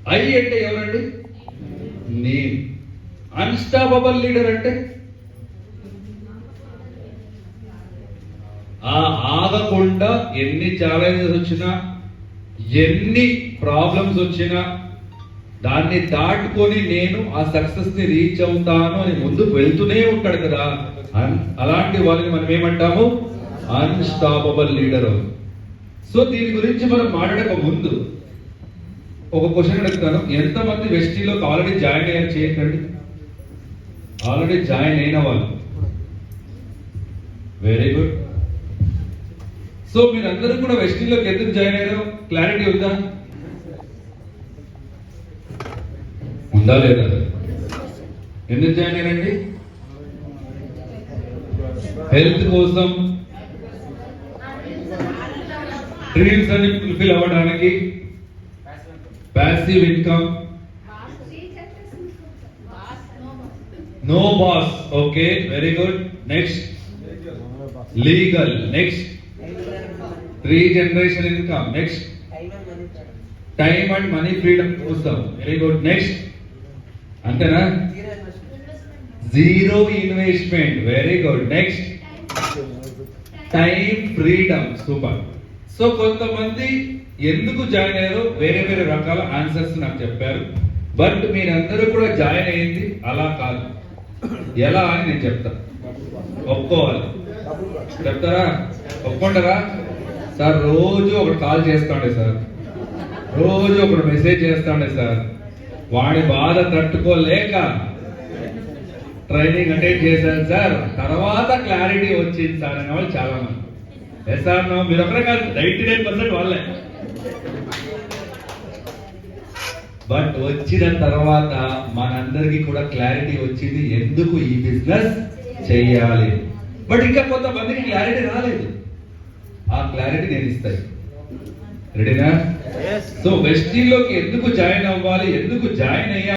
I అంటే ఎవరండి? నేను. అన్స్టాపబుల్ లీడర్ అంటే ఆగకుండా ఎన్ని ఛాలెంజెస్ వచ్చినా, ఎన్ని ప్రాబ్లమ్స్ వచ్చినా దాన్ని దాటుకొని నేను ఆ సక్సెస్ ని రీచ్ అవుతాను అని ముందుకు వెళ్తూనే ఉంటాడు కదా. అలాంటి వాళ్ళని మనం ఏమంటాము? Unstoppable leader. సో దీని గురించి మనం మాట్లాడక ముందు ఒక క్వశ్చన్ అడుగుతాను. ఎంతమంది వెస్టీలోకి ఆల్రెడీ జాయిన్ అయ్యారు? చేయకండి. ఆల్రెడీ జాయిన్ అయిన వాళ్ళు. Very good. సో మీరందరూ కూడా వెస్టీలోకి ఎందుకు జాయిన్ అయ్యారో క్లారిటీ ఉందా? ఉందా లేదా? ఎందుకు జాయిన్ అయ్యారండి? హెల్త్ కోసం, డ్రీమ్స్ అన్ని ఫుల్ఫిల్ అవ్వడానికి, passive income, no boss. Okay, very good. Next legal. Next regeneration income. Next time and money freedom కోసం. Very good. నెక్స్ట్ అంతేనా? Zero investment. Very good. Next time freedom. Super. So కొంతమంది ఎందుకు join అయ్యారో వేరే వేరే రకాల answers నాకు చెప్పారు. బట్ మీరందరూ కూడా జాయిన్ అయ్యింది అలా కాదు. ఎలా అని నేను చెప్తా. ఒప్పుకోవాలి. చెప్తారా? ఒప్పుకుంటారా? సార్ రోజు ఒకటి కాల్ చేస్తాండే సార్, రోజు ఒకటి మెసేజ్ చేస్తాండే సార్, వాడి బాధ తట్టుకోలేక ట్రైనింగ్ అటెండ్ చేశాను సార్, తర్వాత క్లారిటీ వచ్చింది సార్ అనే వాళ్ళు చాలా మంది. ఎస్ సార్, మీరు ఒకరే కాదు, 99% వాళ్ళే. బట్ వచ్చిన తర్వాత మనందరికీ కూడా క్లారిటీ వచ్చింది ఎందుకు ఈ బిజినెస్ చెయ్యాలి. బట్ ఇంకా కొంతమందికి క్లారిటీ రాలేదు. ఆ క్లారిటీ నేను ఇస్తాను. రెడీనా? సో వెస్టీలోకి ఎందుకు జాయిన్ అవ్వాలి, ఎందుకు జాయిన్ అయ్యా